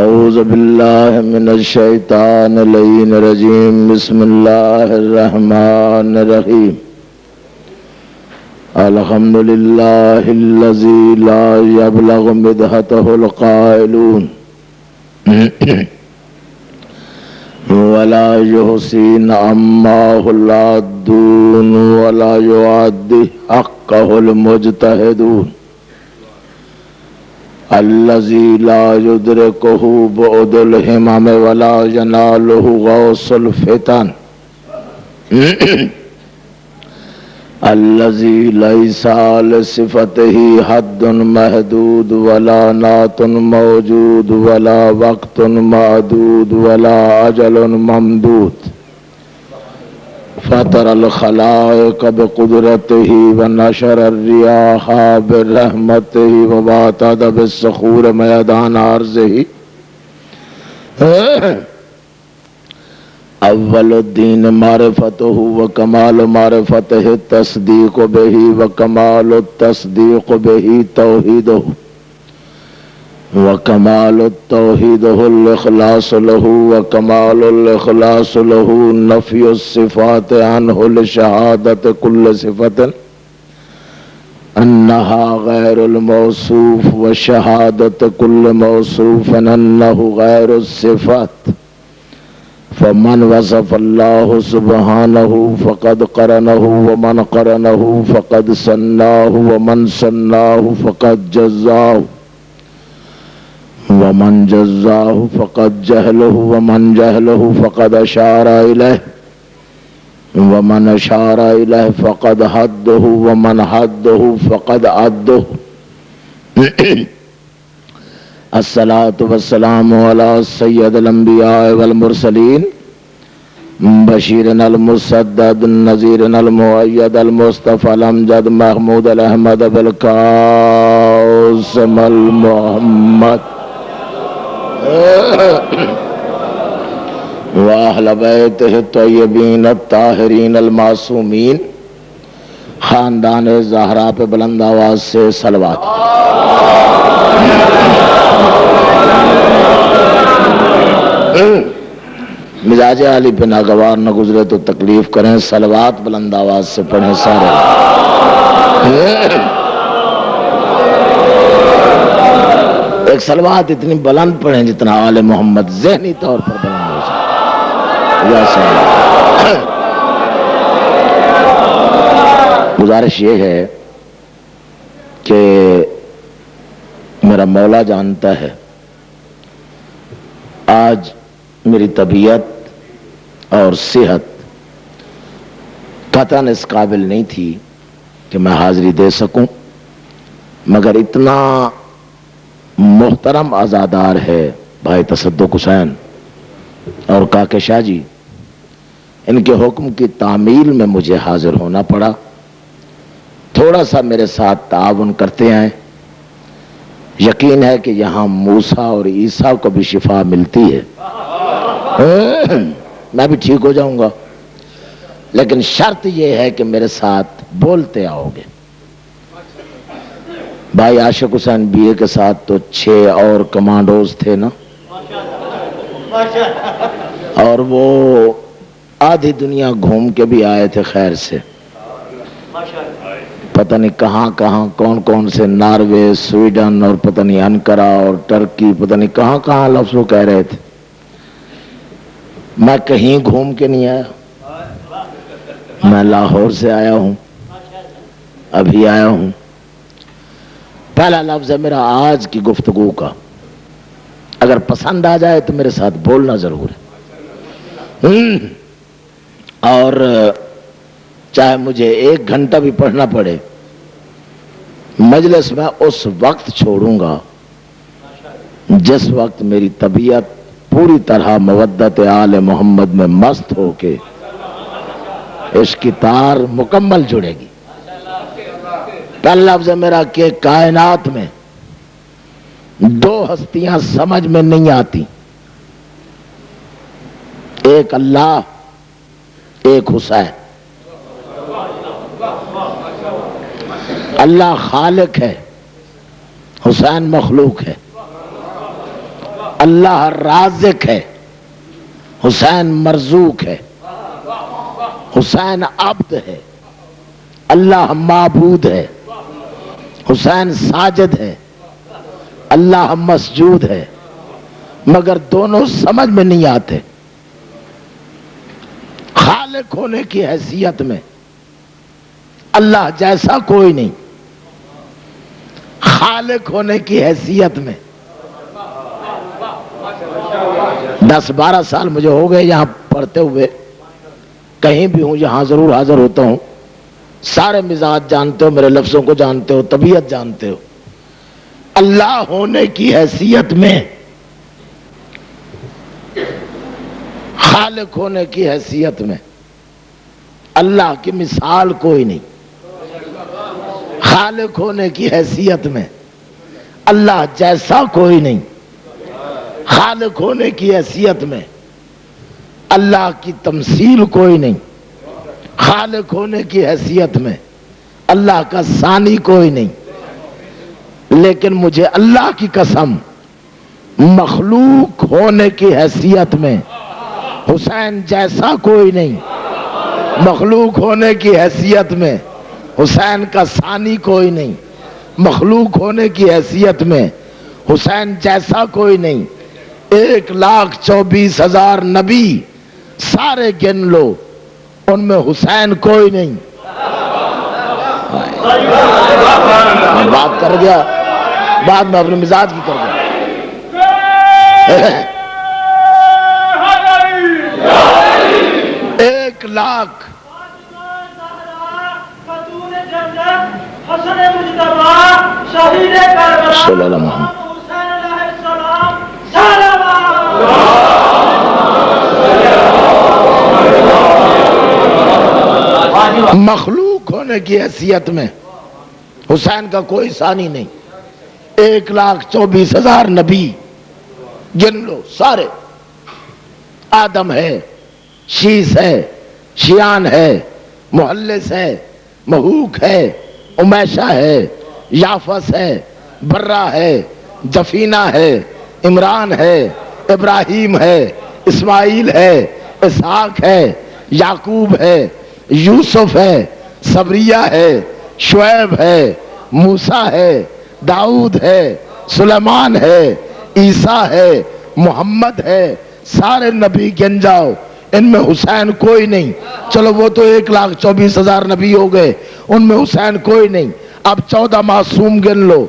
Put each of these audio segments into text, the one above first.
أعوذ بالله من الشيطان اللعين الرجيم بسم الله الرحمن الرحيم الحمد لله الذي لا يبلغ مدحته القائلون ولا يحصي نعماه العادون ولا يعد حقه المجتهدون الذي لا يدركه بعد الهمم ولا يناله غوص الفتن الذي ليس لصفته حد محدود ولا نعت موجود ولا وقت معدود ولا أجل ممدود فطر الخلائق بقدرته ونشر الرياح برحمته وباتد بالصخور میدان عرضه اول الدین معرفته وکمال معرفته التصدیق به وکمال التصدیق به توحیده وکمال التوحید الاخلاص له وکمال الاخلاص له نفی الصفات عنه لشہادت کل صفت انہا غیر الموصوف وشہادت کل موصوف انہ غیر الصفات فمن وصف اللہ سبحانہ فقد قرنہ ومن قرنہ فقد سناہ ومن سناہ فقد جزاہ ومن جزاہ فقد جہلہ ومن جہلہ فقد اشار الیہ ومن اشار الیہ فقد حدہ ومن حدہ فقد عدہ الصلاة والسلام علی سید الانبیاء والمرسلین بشیرنا المسدد نذیرنا المؤید المصطفى الامجد محمود الاحمد بالقاسم المحمد واہل بیتہ الطیبین الطاہرین المعصومین خاندان زہرا پہ بلند آواز سے صلوات مزاج عالی پہ ناگوار نہ گزرے تو تکلیف کریں صلوات بلند آواز سے پڑھیں سارے ایک صلوات اتنی بلند پڑھیں جتنا آل محمد ذہنی طور پر بلند ہو جائے یا گزارش یہ ہے کہ میرا مولا جانتا ہے آج میری طبیعت اور صحت قطعاً اس قابل نہیں تھی کہ میں حاضری دے سکوں، مگر اتنا محترم عزادار ہے بھائی تصدق حسین اور کاکے شاہ جی، ان کے حکم کی تعمیل میں مجھے حاضر ہونا پڑا۔ تھوڑا سا میرے ساتھ تعاون کرتے ہیں، یقین ہے کہ یہاں موسیٰ اور عیسیٰ کو بھی شفا ملتی ہے، میں بھی ٹھیک ہو جاؤں گا، لیکن شرط یہ ہے کہ میرے ساتھ بولتے آؤ گے۔ بھائی عاشق حسین بی اے کے ساتھ تو 6 اور کمانڈوز تھے نا، اور وہ آدھی دنیا گھوم کے بھی آئے تھے خیر سے، پتہ نہیں کہاں کہاں کون کون سے ناروے، سویڈن اور پتہ نہیں انکرا اور ٹرکی، پتہ نہیں کہاں کہاں لفظ وہ کہہ رہے تھے۔ میں کہیں گھوم کے نہیں آیا، میں لاہور سے آیا ہوں، ابھی آیا ہوں۔ پہلا لفظ ہے میرا آج کی گفتگو کا، اگر پسند آ جائے تو میرے ساتھ بولنا ضرور ہے، اور چاہے مجھے 1 گھنٹہ بھی پڑھنا پڑے، مجلس میں اس وقت چھوڑوں گا جس وقت میری طبیعت پوری طرح مودت آل محمد میں مست ہو کے اس کی تار مکمل جڑے گی۔ پہلا لفظ ہے میرا کہ کائنات میں 2 ہستیاں سمجھ میں نہیں آتی، ایک اللہ، ایک حسین۔ اللہ خالق ہے، حسین مخلوق ہے۔ اللہ رازق ہے، حسین مرزوق ہے، حسین عبد ہے، اللہ معبود ہے، حسین ساجد ہے، اللہ مسجود ہے، مگر دونوں سمجھ میں نہیں آتے۔ خالق ہونے کی حیثیت میں اللہ جیسا کوئی نہیں، خالق ہونے کی حیثیت میں 10-12 سال مجھے ہو گئے یہاں پڑھتے ہوئے، کہیں بھی ہوں یہاں ضرور حاضر ہوتا ہوں، سارے مزاج جانتے ہو، میرے لفظوں کو جانتے ہو، طبیعت جانتے ہو۔ اللہ ہونے کی حیثیت میں، خالق ہونے کی حیثیت میں اللہ کی مثال کوئی نہیں، خالق ہونے کی حیثیت میں اللہ جیسا کوئی نہیں، خالق ہونے کی حیثیت میں اللہ کی تمثیل کوئی نہیں، خالق ہونے کی حیثیت میں اللہ کا ثانی کوئی نہیں۔ لیکن مجھے اللہ کی قسم مخلوق ہونے کی حیثیت میں حسین جیسا کوئی نہیں، مخلوق ہونے کی حیثیت میں حسین کا ثانی کوئی نہیں، مخلوق ہونے کی حیثیت میں حسین جیسا کوئی نہیں۔ 1,24,000 نبی سارے گن لو، ان میں حسین کوئی نہیں۔ میں بات کر گیا، بعد میں اپنے مزاج کی کر گیا۔ 1,00,000 صلی اللہ محمد مخلوق ہونے کی حیثیت میں حسین کا کوئی ثانی نہیں۔ 1,24,000 نبی گن لو سارے، آدم ہے، شیس ہے، شیان ہے، محلس ہے، محوک ہے، امیشہ ہے، یافس ہے، برہ ہے، جفینہ ہے، عمران ہے، ابراہیم ہے، اسماعیل ہے، اسحاق ہے، یعقوب ہے، یوسف ہے، صبریہ ہے، شعیب ہے، موسیٰ ہے، داؤد ہے، سلیمان ہے، عیسیٰ ہے، محمد ہے، سارے نبی گن جاؤ، ان میں حسین کوئی نہیں۔ چلو وہ تو 1,24,000 نبی ہو گئے، ان میں حسین کوئی نہیں۔ اب 14 معصوم گن لو،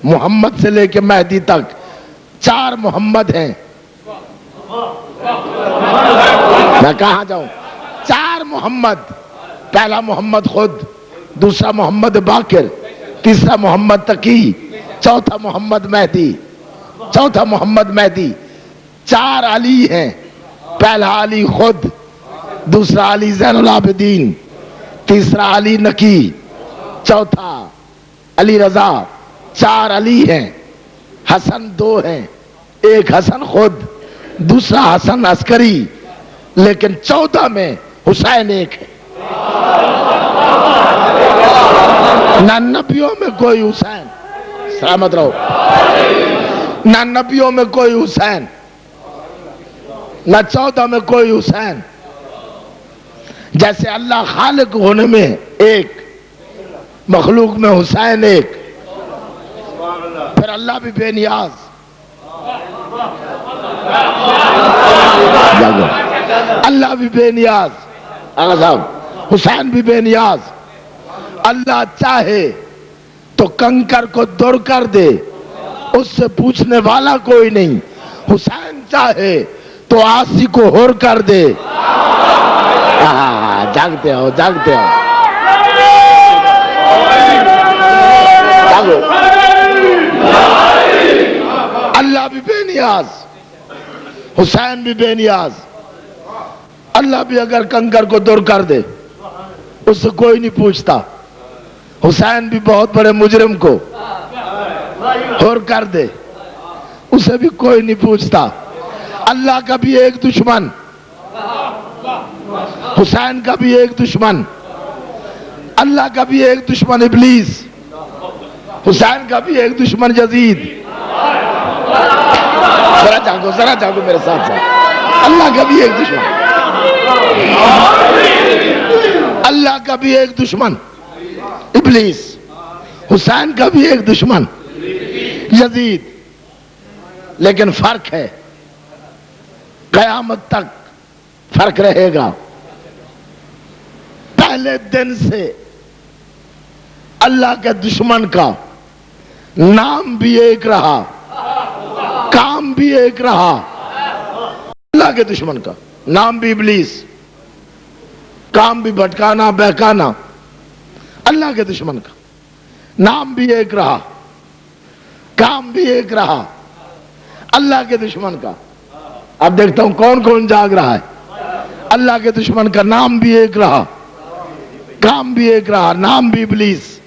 محمد سے لے کے مہدی تک 4 محمد ہیں۔ میں کہاں جاؤں؟ 4 محمد، پہلا محمد خود، دوسرا محمد باقر، تیسرا محمد تقی، چوتھا محمد مہدی، چوتھا محمد مہدی۔ 4 علی ہیں، پہلا علی خود، دوسرا علی زین العابدین، تیسرا علی نقی، چوتھا علی رضا۔ 4 علی ہیں، حسن 2 ہیں، ایک حسن خود، دوسرا حسن عسکری، لیکن 14 میں حسین ایک ہے۔ نہ نبیوں میں کوئی حسین، سلامت رہو، نہ نبیوں میں کوئی حسین، نہ 14 میں کوئی حسین۔ جیسے اللہ خالق ہونے میں ایک، مخلوق میں حسین ایک، پھر اللہ بھی بے نیاز، اللہ بھی بے نیاز، آقا صاحب حسین بھی بے نیاز۔ اللہ چاہے تو کنکر کو در کر دے، اس سے پوچھنے والا کوئی نہیں۔ حسین چاہے تو عاصی کو ہور کر دے۔ جاگتے ہو، جاگتے ہو، جاگو۔ اللہ بھی بے نیاز، حسین بھی بے نیاز۔ اللہ بھی اگر کنکر کو دور کر دے اس سے کوئی نہیں پوچھتا، حسین بھی بہت بڑے مجرم کو ہور کر دے اسے بھی کوئی نہیں پوچھتا۔ اللہ کا بھی ایک دشمن، حسین کا بھی ایک دشمن، اللہ کا بھی ایک دشمن ابلیس، حسین کا بھی ایک دشمن یزید۔ ذرا جاگو میرے ساتھ ساتھ. اللہ کا بھی ایک دشمن, اللہ کا بھی ایک دشمن ابلیس, حسین کا بھی ایک دشمن یزید. لیکن فرق ہے, قیامت تک فرق رہے گا. پہلے دن سے اللہ کے دشمن کا نام بھی ایک رہا, کام بھی ایک رہا. اللہ کے دشمن کا نام بھی ابلیس, کام بھی بھٹکانا بہکانا. اللہ کے دشمن کا نام بھی ایک رہا, کام بھی ایک رہا. اللہ کے دشمن کا اب دیکھتا ہوں کون کون جاگ رہا ہے. اللہ کے دشمن کا نام بھی ایک رہا, کام بھی ایک رہا. نام بھی ابلیس,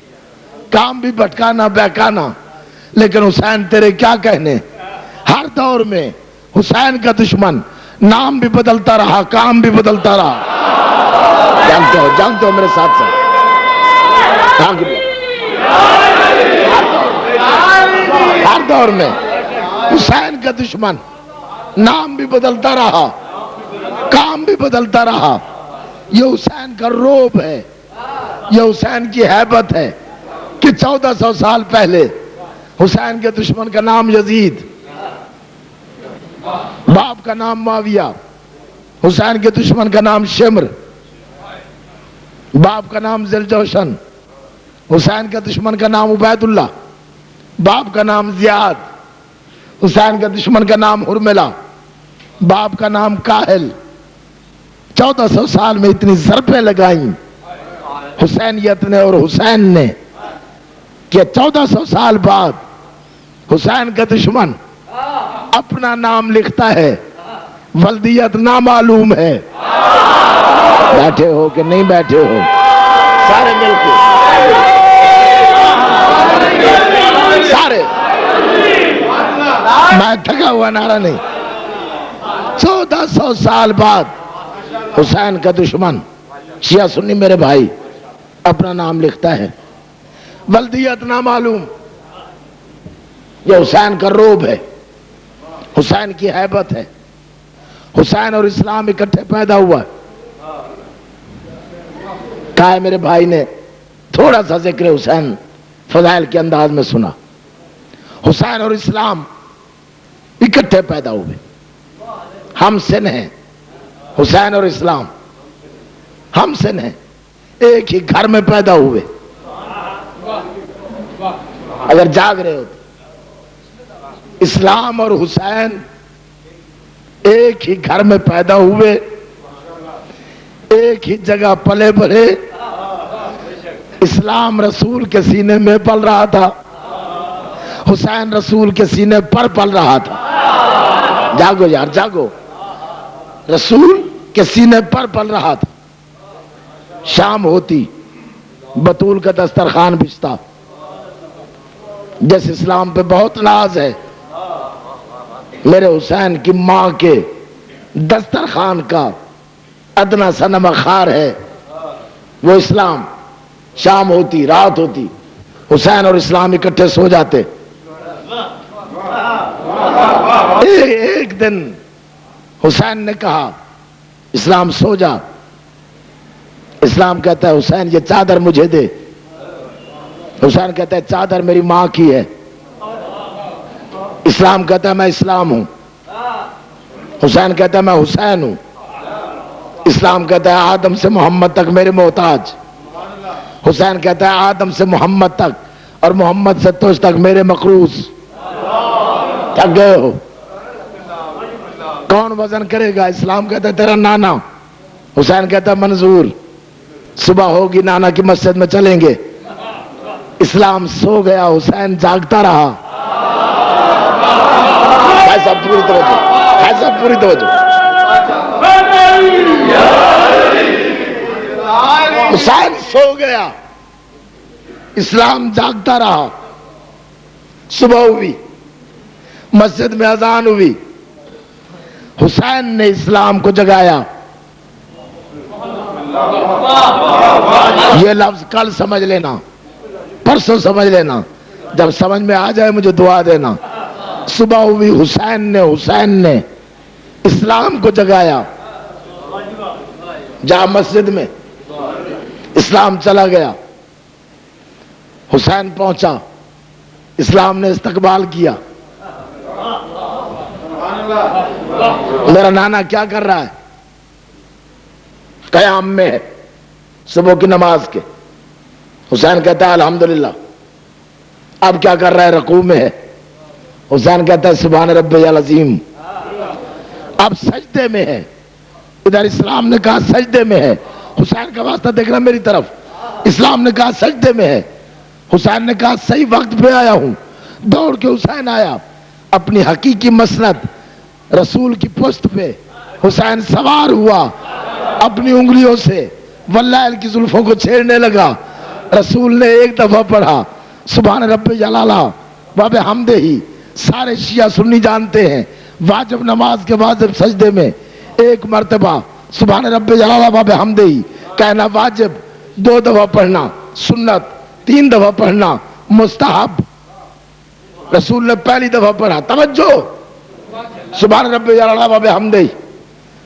کام بھی بھٹکانا بہکانا. لیکن حسین تیرے کیا کہنے, ہر دور میں حسین کا دشمن نام بھی بدلتا رہا, کام بھی بدلتا رہا. جانتے ہو میرے ساتھ ساتھ. ہر دور میں حسین کا دشمن نام بھی بدلتا رہا, کام بھی بدلتا رہا. یہ حسین کا روب ہے, یہ حسین کی ہیبت ہے کہ 1400 سال پہلے حسین کے دشمن کا نام یزید, باپ کا نام معاویہ. حسین کے دشمن کا نام شمر, باپ کا نام ذوالجوشن. حسین کا دشمن کا نام عبید اللہ, باپ کا نام زیاد. حسین کا دشمن کا نام حرملہ, باپ کا نام کاہل. 1400 سال میں اتنی ضربیں لگائیں حسینیت نے اور حسین نے کہ 1400 سال بعد حسین کا دشمن اپنا نام لکھتا ہے, ولدیت نامعلوم ہے. بیٹھے ہو کہ نہیں بیٹھے ہو سارے مل کے, سارے. میں تھکا ہوا نعرہ نہیں. 1400 سال بعد حسین کا دشمن شیعہ سنی میرے بھائی اپنا نام لکھتا ہے, ولدیت نامعلوم. یہ حسین کا روب ہے, حسین کی ہیبت ہے. حسین اور اسلام اکٹھے پیدا ہوا. کہا ہے میرے بھائی نے تھوڑا سا ذکر حسین فضائل کے انداز میں سنا. حسین اور اسلام اکٹھے پیدا ہوئے, ہم سن ہیں. حسین اور اسلام ہم سن ہیں, ایک ہی گھر میں پیدا ہوئے. اگر جاگ رہے ہو اسلام اور حسین ایک ہی گھر میں پیدا ہوئے, ایک ہی جگہ پلے بڑھے. اسلام رسول کے سینے میں پل رہا تھا, حسین رسول کے سینے پر پل رہا تھا. جاگو یار جاگو, رسول کے سینے پر پل رہا تھا. شام ہوتی بطول کا دسترخوان بچھتا. جس اسلام پہ بہت ناز ہے, میرے حسین کی ماں کے دسترخوان کا ادنا سا نمخار ہے وہ اسلام. شام ہوتی رات ہوتی حسین اور اسلام اکٹھے سو جاتے. ایک دن حسین نے کہا اسلام سو جا. اسلام کہتا ہے حسین یہ چادر مجھے دے. حسین کہتا ہے چادر میری ماں کی ہے. اسلام کہتا ہے میں اسلام ہوں. حسین کہتا ہے میں حسین ہوں. اسلام کہتا ہے آدم سے محمد تک میرے محتاج. حسین کہتا ہے آدم سے محمد تک اور محمد سے تجھ تک میرے مقروض. تھک گئے ہو, کون وزن کرے گا؟ اسلام کہتا ہے تیرا نانا. حسین کہتا ہے منظور, صبح ہوگی نانا کی مسجد میں چلیں گے. اسلام سو گیا, حسین جاگتا رہا. ایسا پوری توجہ, ایسا پوری توجہ. حسین سو گیا, اسلام جاگتا رہا. صبح ہوئی, مسجد میں اذان ہوئی, حسین نے اسلام کو جگایا. یہ لفظ کل سمجھ لینا, پرسوں سمجھ لینا, جب سمجھ میں آ جائے مجھے دعا دینا. صبح ہوئی، حسین نے اسلام کو جگایا، جہاں مسجد میں اسلام چلا گیا، حسین پہنچا، اسلام نے استقبال کیا۔ میرا نانا کیا کر رہا ہے؟ قیام میں ہے، صبح کی نماز کے۔ حسین کہتا ہے الحمدللہ۔ اب کیا کر رہا ہے؟ رکوع میں ہے۔ حسین کہتا ہے سبحان ربی العظیم۔ اب سجدے میں ہے، ادھر اسلام نے کہا سجدے میں ہے، حسین کا واسطہ دیکھنا میری طرف، اسلام نے کہا سجدے میں ہے، حسین نے کہا صحیح وقت پہ آیا ہوں۔ دوڑ کے حسین آیا، اپنی حقیقی مسند رسول کی پشت پہ حسین سوار ہوا، اپنی انگلیوں سے واللہ کی زلفوں کو چھیڑنے لگا۔ رسول نے ایک دفعہ پڑھا سبحان رب جلالہ و بحمدہ، سارے شیعہ سنی جانتے ہیں واجب نماز کے واجب سجدے میں ایک مرتبہ سبحان رب جلالہ و بحمدہ کہنا واجب، 2 دفعہ پڑھنا سنت، 3 دفعہ پڑھنا مستحب۔ رسول نے پہلی دفعہ پڑھا، توجہ، سبحان رب جلالہ و بحمدہ۔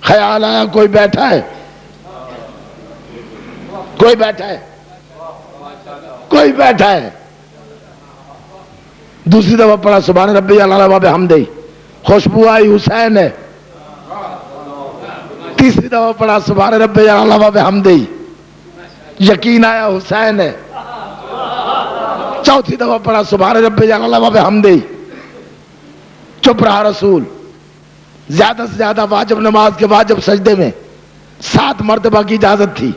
خیال آیا کوئی بیٹھا ہے، کوئی بیٹھا ہے، کوئی بیٹھا ہے۔ دوسری دفعہ پڑھا سبحان ربی العلی و بحمدہ، خوشبو آئی حسین ہے۔ تیسری دفعہ پڑھا سبحان ربی العلی و بحمدہ، یقین آیا حسین ہے۔ چوتھی دفعہ پڑھا سبحان ربی العلی و بحمدہ، چپ رہا رسول۔ زیادہ سے زیادہ واجب نماز کے واجب سجدے میں 7 مرتبہ کی اجازت تھی،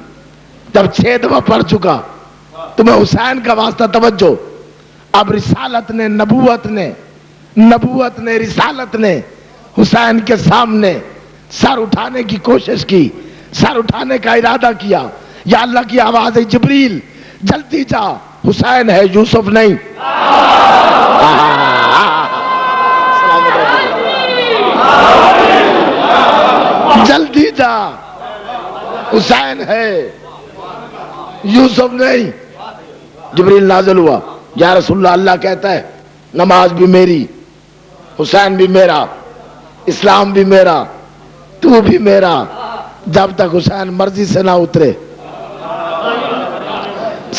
جب 6 دفعہ پڑھ چکا تمہیں حسین کا واسطہ توجہ۔ اب رسالت نے نبوت نے رسالت نے حسین کے سامنے سر اٹھانے کی کوشش کی، سر اٹھانے کا ارادہ کیا۔ یا اللہ کی آواز ہے جبریل جلدی جا، حسین ہے یوسف نہیں۔ جلدی جا، حسین ہے یوسف نہیں۔ جبریل نازل ہوا، یا رسول اللہ، اللہ کہتا ہے نماز بھی میری، حسین بھی میرا، اسلام بھی میرا، تو بھی میرا، جب تک حسین مرضی سے نہ اترے۔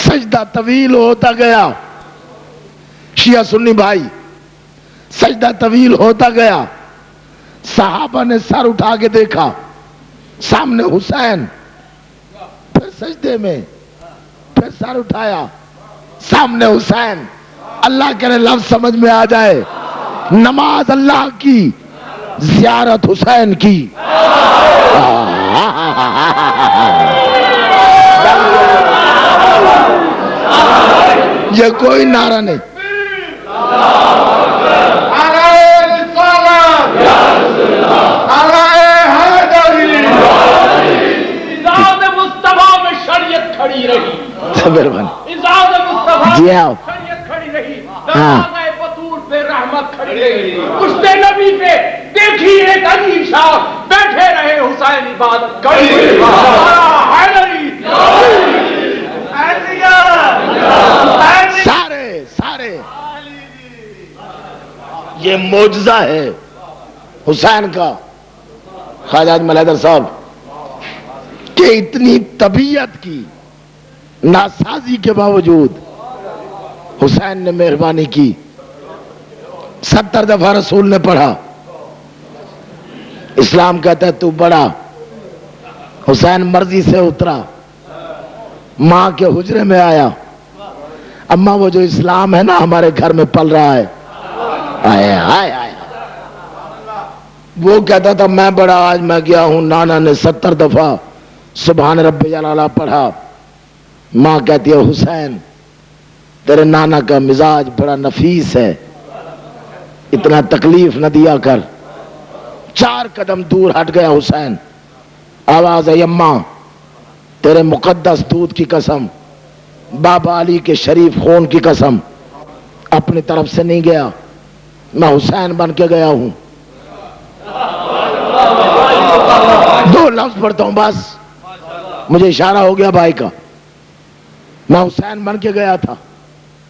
سجدہ طویل ہوتا گیا، شیعہ سنی بھائی، سجدہ طویل ہوتا گیا۔ صحابہ نے سر اٹھا کے دیکھا، سامنے حسین، پھر سجدے میں، پھر سر اٹھایا، سامنے حسین۔ اللہ کرے لفظ سمجھ میں آ جائے، نماز اللہ کی، زیارت حسین کی۔ یہ کوئی نعرہ نہیں۔ جی ہاں، نبی پہ دیکھی ایک عجیب شاہ بیٹھے رہے حسین عبادت سارے یہ معجزہ ہے حسین کا، خواجہ اجمل حیدر صاحب، کہ اتنی طبیعت کی ناسازی کے باوجود حسین نے مہربانی کی۔ 70 دفعہ رسول نے پڑھا، اسلام کہتا ہے تو بڑا۔ حسین مرضی سے اترا، ماں کے حجرے میں آیا، اماں وہ جو اسلام ہے نا ہمارے گھر میں پل رہا ہے، آئے آئے آئے، وہ کہتا تھا میں بڑا، آج میں گیا ہوں، نانا نے 70 دفعہ سبحان ربی العلی پڑھا۔ ماں کہتی ہے حسین تیرے نانا کا مزاج بڑا نفیس ہے، اتنا تکلیف نہ دیا کر۔ 4 قدم دور ہٹ گیا حسین، آواز ہے اماں تیرے مقدس دودھ کی قسم، بابا علی کے شریف خون کی قسم، اپنی طرف سے نہیں گیا، میں حسین بن کے گیا ہوں۔ 2 لفظ پڑھتا ہوں بس، مجھے اشارہ ہو گیا بھائی کا، میں حسین بن کے گیا تھا۔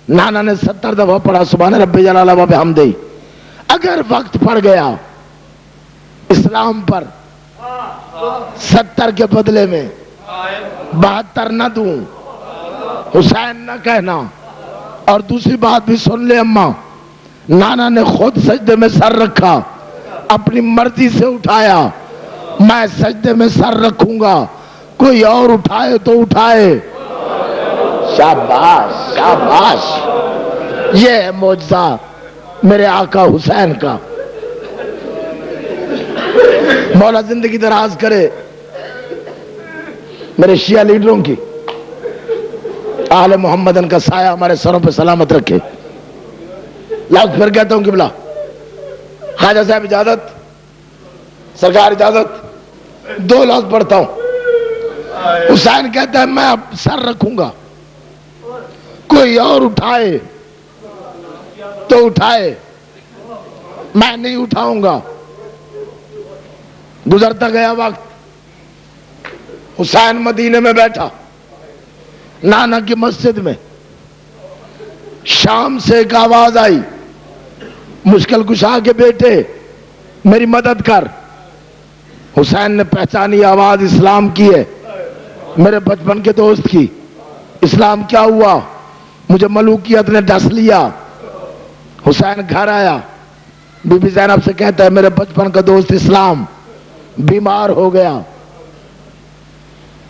نانا نے 70 دفعہ پڑھا سبحان ربی العلی و بحمدہ۔ اگر وقت پڑ گیا اسلام پر 70 کے بدلے میں 72 نہ دوں، حسین نہ کہنا. اور دوسری بات بھی سن لے اماں، نانا نے خود سجدے میں سر رکھا، اپنی مرضی سے اٹھایا. میں سجدے میں سر رکھوں گا، کوئی اور اٹھائے تو اٹھائے. شاباش شاباش، یہ ہے معجزہ میرے آقا حسین کا. مولا زندگی دراز کرے میرے شیعہ لیڈروں کی، آل محمدن کا سایہ ہمارے سروں پہ سلامت رکھے. لفظ پھر کہتا ہوں قبلہ، خواجہ صاحب اجازت، سرکار اجازت، 2 لفظ پڑھتا ہوں. حسین کہتا ہے میں اب سر رکھوں گا، کوئی اور اٹھائے تو اٹھائے، میں نہیں اٹھاؤں گا. گزرتا گیا وقت، حسین مدینے میں بیٹھا، نانا کی مسجد میں. شام سے ایک آواز آئی، مشکل کشا کے بیٹے میری مدد کر. حسین نے پہچانی آواز اسلام کی ہے، میرے بچپن کے دوست کی. اسلام کیا ہوا؟ مجھے ملوکیت نے ڈس لیا. حسین گھر آیا، بی بی زینب سے کہتا ہے میرے بچپن کا دوست اسلام بیمار ہو گیا،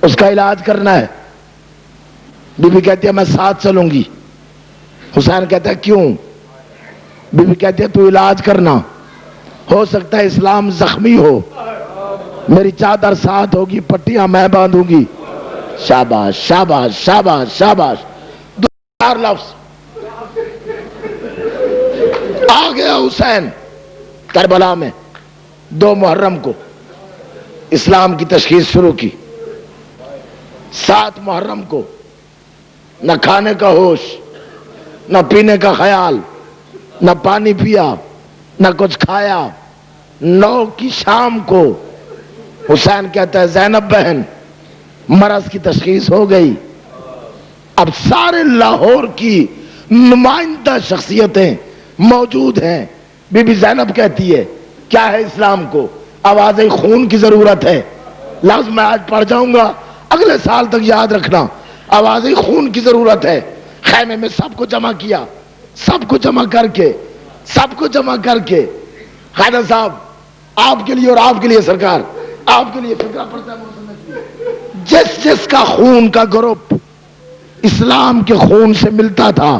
اس کا علاج کرنا ہے. بی بی کہتی ہے میں ساتھ چلوں گی. حسین کہتا ہے کیوں؟ بی بی کہتی ہے تو علاج کرنا، ہو سکتا ہے اسلام زخمی ہو، میری چادر ساتھ ہوگی، پٹیاں میں باندھوں گی. شاباش شاباش شاباش شاباش. 4 لفظ. آ گیا حسین کربلا میں 2 محرم کو، اسلام کی تشخیص شروع کی. 7 محرم کو نہ کھانے کا ہوش، نہ پینے کا خیال، نہ پانی پیا، نہ کچھ کھایا. 9 کی شام کو حسین کہتا ہے زینب بہن مرض کی تشخیص ہو گئی. اب سارے لاہور کی نمائندہ شخصیتیں موجود ہیں. بی بی زینب کہتی ہے کیا ہے اسلام کو؟ آواز خون کی ضرورت ہے. لفظ میں آج پڑھ جاؤں گا، اگلے سال تک یاد رکھنا. آواز خون کی ضرورت ہے. خیمے میں سب کو جمع کیا، سب کو جمع کر کے خواجہ صاحب آپ کے لیے اور آپ کے لیے سرکار، آپ کے لیے فکرہ پڑتا ہے. جس کا خون کا گروپ اسلام کے خون سے ملتا تھا،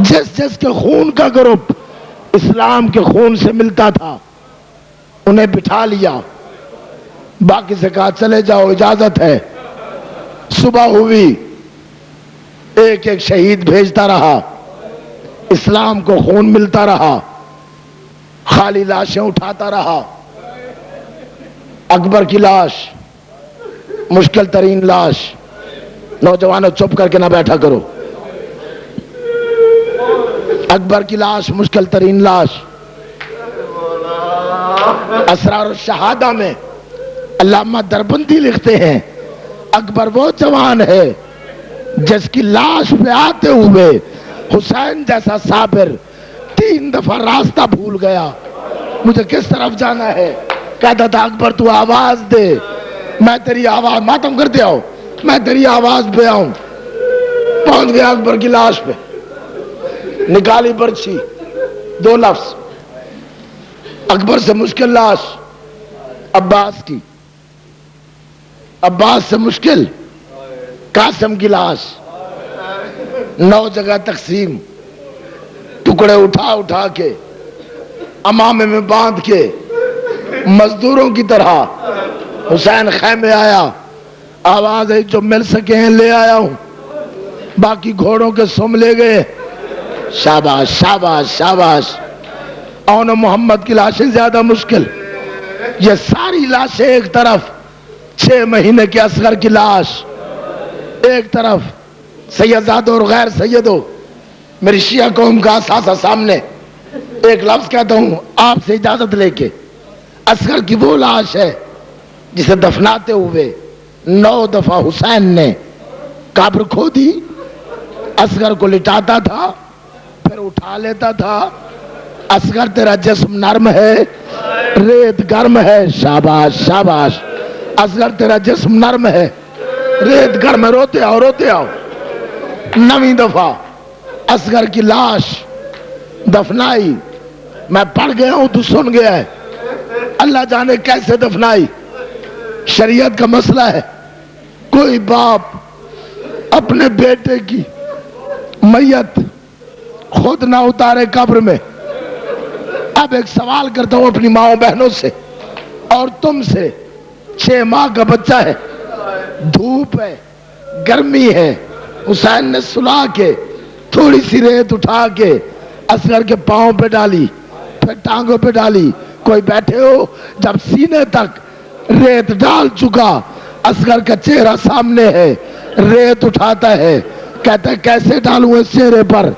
جس کے خون کا گروپ اسلام کے خون سے ملتا تھا انہیں بٹھا لیا. باقی سے کہا چلے جاؤ اجازت ہے. صبح ہوئی، ایک ایک شہید بھیجتا رہا، اسلام کو خون ملتا رہا، خالی لاشیں اٹھاتا رہا. اکبر کی لاش مشکل ترین لاش. نوجوانوں چپ کر کے نہ بیٹھا کرو. اکبر کی لاش مشکل ترین لاش. اسرار الشہادہ میں علامہ دربندی لکھتے ہیں اکبر وہ جوان ہے جس کی لاش پہ آتے ہوئے حسین جیسا صابر 3 دفعہ راستہ بھول گیا، مجھے کس طرف جانا ہے. کہتا تھا اکبر تو آواز دے، میں تیری آواز ماتم کرتے آؤ، میں تیری آواز پہ آؤں. پہنچ گیا اکبر کی لاش پہ، نکالی برچھی. 2 لفظ. اکبر سے مشکل لاش عباس کی، عباس سے مشکل قاسم کی لاش. 9 جگہ تقسیم، ٹکڑے اٹھا کے امامے میں باندھ کے مزدوروں کی طرح حسین خیمے آیا. آواز ہے جو مل سکے ہیں لے آیا ہوں، باقی گھوڑوں کے سم لے گئے. شاباش شاباش شاباش. اون محمد کی لاشیں زیادہ مشکل. یہ ساری لاشیں ایک طرف، 6 مہینے کے اصغر کی لاش ایک طرف، سیدزادوں اور غیر سیدوں. میری شیعہ قوم کا اثاثہ سامنے. ایک لفظ کہتا ہوں آپ سے اجازت لے کے، اصغر کی وہ لاش ہے جسے دفناتے ہوئے 9 دفعہ حسین نے قبر کھودی، اصغر کو لٹاتا تھا، پھر اٹھا لیتا تھا. اصغر تیرا جسم نرم ہے, ریت گرم ہے. شاباش شاباش. اصغر تیرا جسم نرم ہے, ریت گرم ہے. روتے آؤ روتے آؤ. 9ویں دفعہ اصغر کی لاش دفنائی. میں پڑھ گیا ہوں تو سن گیا ہے, اللہ جانے کیسے دفنائی. شریعت کا مسئلہ ہے, کوئی باپ اپنے بیٹے کی میت خود نہ اتارے قبر میں. اب ایک سوال کرتا ہوں اپنی ماؤں بہنوں سے اور تم سے. 6 ماہ کا بچہ ہے, دھوپ ہے, گرمی ہے. حسین نے سلا کے تھوڑی سی ریت اٹھا کے اصغر کے پاؤں پہ ڈالی, پھر ٹانگوں پہ ڈالی. کوئی بیٹھے ہو, جب سینے تک ریت ڈال چکا, اصغر کا چہرہ سامنے ہے, ریت اٹھاتا ہے, کہتا ہے کیسے ڈالوں اس چہرے پر,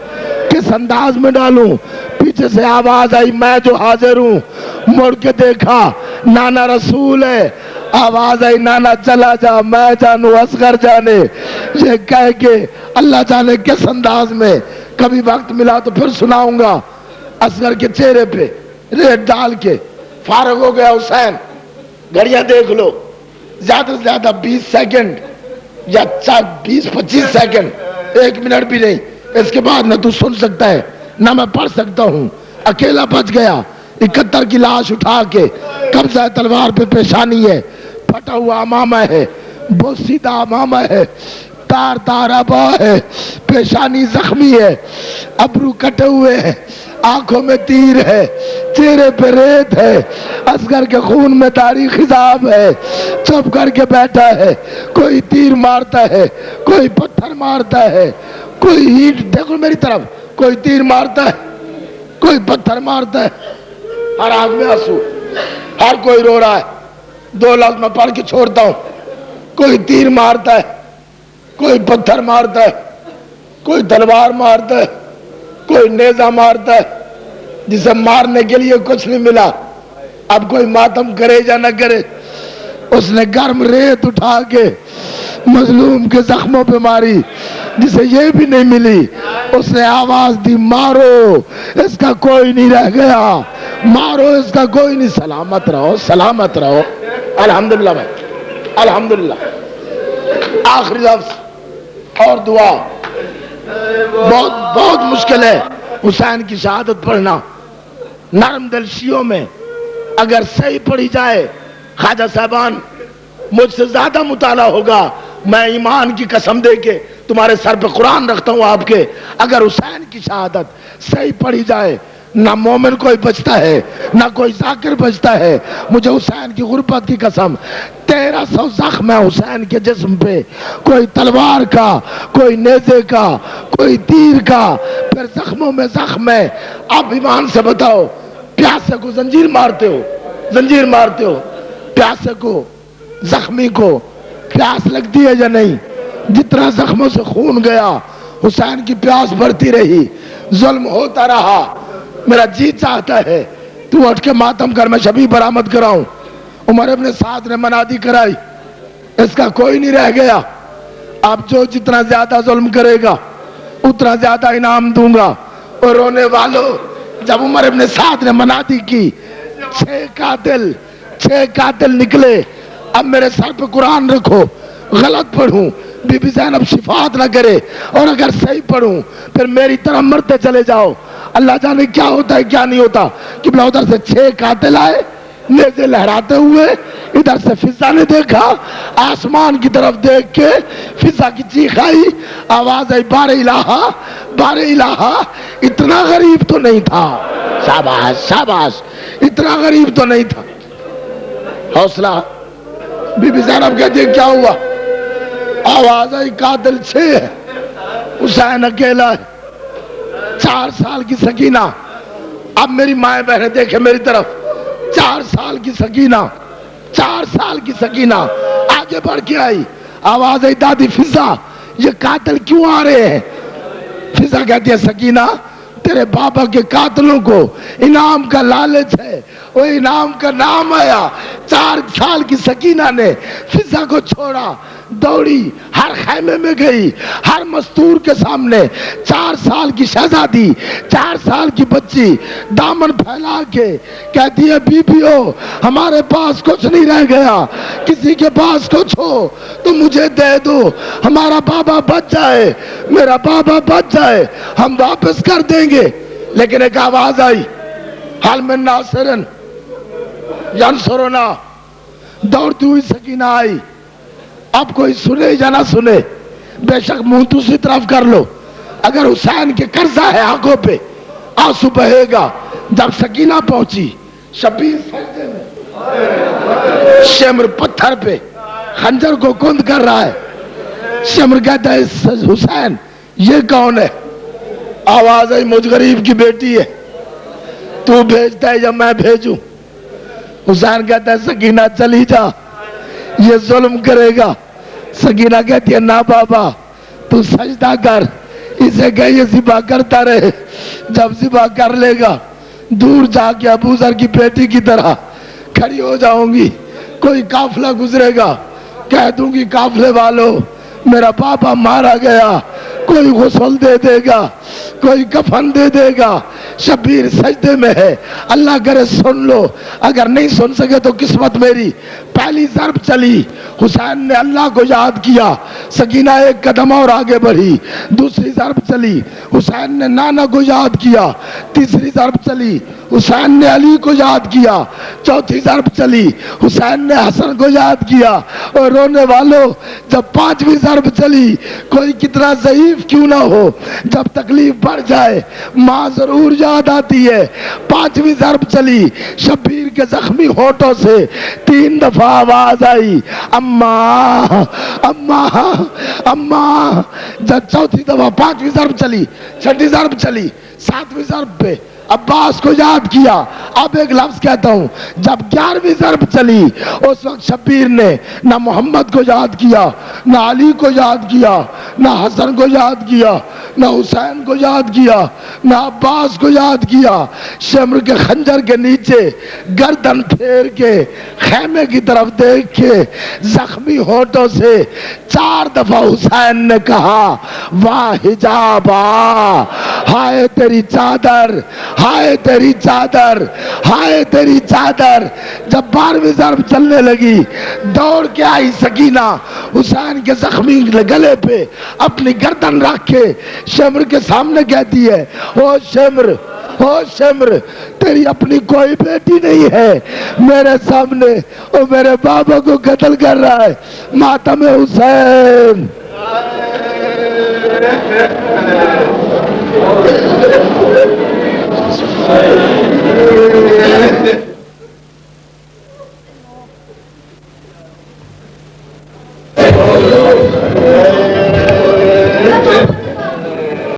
کس انداز میں ڈالوں. پیچھے سے آواز آئی میں جو حاضر ہوں. مڑ کے دیکھا نانا رسول ہے. آواز آئی نانا چلا جا, میں جانوں اصغر جانے. یہ کہہ کے اللہ جانے کس انداز میں, کبھی وقت ملا تو پھر سناؤں گا. اصغر کے چہرے پہ ریت ڈال کے فارغ ہو گیا حسین. گھڑیاں دیکھ لو, زیادہ سے زیادہ 20 سیکنڈ یا 20-25 سیکنڈ, 1 منٹ بھی نہیں. اس کے بعد نہ تو سن سکتا ہے نہ میں پڑھ سکتا ہوں. اکیلا بچ گیا. 71 کی لاش اٹھا کے, قبضہ تلوار پہ پیشانی ہے, پھٹا ہوا امامہ ہے, بوسیدہ امامہ ہے, تار تار ابا ہے, پیشانی زخمی ہے, ابرو کٹے ہوئے ہیں, آنکھوں میں تیر ہے, چہرے پہ ریت ہے, اصغر کے خون میں تاریخ خضاب ہے. چپ کر کے بیٹھا ہے. کوئی تیر مارتا ہے, کوئی پتھر مارتا ہے, کوئی ہیٹ, دیکھو میری طرف, کوئی تیر مارتا ہے, کوئی پتھر مارتا ہے. ہر آنکھ میں آنسو, ہر کوئی رو رہا ہے. 2 لفظ میں پڑھ کے چھوڑتا ہوں. کوئی تیر مارتا ہے, کوئی پتھر مارتا ہے, کوئی تلوار مارتا ہے, کوئی نیزہ مارتا ہے, جسے مارنے کے لیے کچھ نہیں ملا. اب کوئی ماتم کرے یا نہ کرے, اس نے گرم ریت اٹھا کے مظلوم کے زخموں پہ ماری, جسے یہ بھی نہیں ملی. اس نے آواز دی مارو, اس کا کوئی نہیں رہ گیا, مارو اس کا کوئی نہیں. سلامت رہو سلامت رہو. الحمدللہ بھائی, الحمدللہ. آخری لفظ اور دعا. بہت بہت مشکل ہے حسین کی شہادت پڑھنا. نرم دل شیعوں میں اگر صحیح پڑھی جائے, خواجہ صاحبان مجھ سے زیادہ مطالعہ ہوگا, میں ایمان کی قسم دے کے تمہارے سر پہ قرآن رکھتا ہوں آپ کے, اگر حسین کی شہادت صحیح پڑھی جائے نہ مومن کوئی بچتا ہے نہ کوئی ذاکر بچتا ہے. مجھے حسین کی غربت کی قسم, 1300 زخم ہے حسین کے جسم پہ, کوئی تلوار کا, کوئی نیزے کا, کوئی تیر کا, پھر زخموں میں زخم ہے. آپ ایمان سے بتاؤ, پیاسے کو زنجیر مارتے ہو, زنجیر مارتے ہو, پیاسے کو, زخمی کو پیاس لگتی ہے یا نہیں؟ جتنا زخموں سے خون گیا حسین کی پیاس بڑھتی رہی, ظلم ہوتا رہا. میرا جی چاہتا ہے تو اٹھ کے ماتم کر, میں شبیہ برآمد کراؤں. عمر ابن سعد نے منادی کرائی, اس کا کوئی نہیں رہ گیا. اب جو جتنا زیادہ ظلم کرے گا اتنا زیادہ انعام دوں گا. اور رونے والوں, جب عمر ابن سعد نے منادی کی, 6 قاتل نکلے. اب میرے سر پہ قرآن رکھو, غلط پڑھوں بی بی زینب شفاعت نہ کرے, اور اگر صحیح پڑھوں پھر میری طرح مرتے چلے جاؤ. اللہ جانے کیا ہوتا ہے کیا نہیں ہوتا. قبلہ ادھر سے 6 قاتل آئے نیزے لہراتے ہوئے, ادھر سے فضا نے دیکھا, آسمان کی طرف دیکھ کے فضا کی چیخ آئی, آواز آئی بار الہا بار الہا. اتنا غریب تو نہیں تھا, شاباش شاباش, اتنا غریب تو نہیں تھا. حوصلہ. بی بی زینب کہتی ہے کیا ہوا؟ آواز آئی قاتل 6 ہے, حسین اکیلا ہے. 4 سال کی سکینہ. اب میری مائیں بہنیں دیکھیں میری طرف, 4 سال کی سکینہ, 4 سال کی سکینہ آگے بڑھ کے آئی. آواز آئی دادی فضا یہ قاتل کیوں آ رہے ہیں؟ فضا کہتی ہے سکینہ تیرے بابا کے قاتلوں کو انعام کا لالچ ہے, وہ انعام کا نام آیا. 4 سال کی سکینہ نے فضا کو چھوڑا, دوڑی، ہر خیمے میں گئی، ہر مستور کے سامنے 4 سال کی شہزادی، 4 سال کی بچی دامن پھیلا کے کہتی ہے بیبیو ہمارے پاس کچھ نہیں رہ گیا، کسی کے پاس کچھ ہو تو مجھے دے دو، ہمارا بابا بچ جائے، میرا بابا بچ جائے، ہم واپس کر دیں گے۔ لیکن ایک آواز آئی، حل من ناصرن ینصرنا، دوڑتی ہوئی سکینہ آئی۔ اب کوئی سنے یا نہ سنے، بے شک منہ دوسری طرف کر لو، اگر حسین کے قرضہ ہے آنکھوں پہ آنسو بہے گا۔ جب سکینہ پہنچی، شبیر سجدے میں، شمر پتھر پہ خنجر کو کند کر رہا ہے۔ شمر کہتا ہے حسین یہ کون ہے؟ آواز آئی مجھ غریب کی بیٹی ہے، تو بھیجتا ہے یا میں بھیجوں؟ حسین کہتا ہے سکینہ چلی جا، یہ ظلم کرے گا۔ سکینہ کہتی ہے نہ بابا تو سجدہ کر، اسے کہ یہ ذبح کرتا رہے، جب ذبح کر لے گا دور جا کے ابو ذر کی بیٹی کی طرح کھڑی ہو جاؤں گی، کوئی قافلہ گزرے گا، کہہ دوں گی قافلے والوں میرا بابا مارا گیا، کوئی غسل دے دے گا، کوئی کفن دے دے گا۔ شبیر سجدے میں ہے، اللہ کرے سن لو، اگر نہیں سن سکے تو قسمت میری۔ پہلی ضرب چلی، حسین نے اللہ کو یاد کیا، سکینہ ایک قدم اور آگے بڑھی۔ دوسری ضرب چلی، حسین نے نانا کو یاد کیا۔ تیسری ضرب چلی، حسین نے علی کو یاد کیا۔ چوتھی ضرب چلی، حسین نے حسن کو یاد کیا۔ اور رونے والوں جب پانچویں ضرب چلی، کوئی کتنا ضعیف کیوں نہ ہو، جب تکلیف بڑھ جائے ماں ضرور یاد آتی ہے۔ پانچویں ضرب چلی، شبیر کے زخمی ہونٹوں سے 3 دفعہ آواز آئی اماں اماں اماں۔ جب چوتھی دفعہ پانچویں ضرب چلی، چھٹی ضرب چلی، 7ویں ضرب پہ عباس کو یاد کیا۔ اب ایک لفظ کہتا ہوں، جب 11ویں ضرب چلی اس وقت شبیر نے نہ محمد کو یاد کیا، نہ علی کو یاد کیا، نہ حسن کو یاد کیا، نہ حسین کو یاد کیا، نہ عباس کو یاد کیا۔ شمر کے خنجر کے نیچے گردن پھیر کے خیمے کی طرف دیکھ کے زخمی ہونٹوں سے 4 دفعہ حسین نے کہا واہ حجابا، ہائے تیری چادر، ہائے تیری چادر، ہائے تیری چادر۔ جب 12ویں ضرب چلنے لگی، دوڑ کے آئی سکینہ، حسین کے زخمی گلے پہ اپنی گردن رکھ کے شمر کے سامنے کہتی ہے او شمر، او شمر، تیری اپنی کوئی بیٹی نہیں ہے، میرے سامنے او میرے بابا کو قتل کر رہا ہے، ماتم حسین۔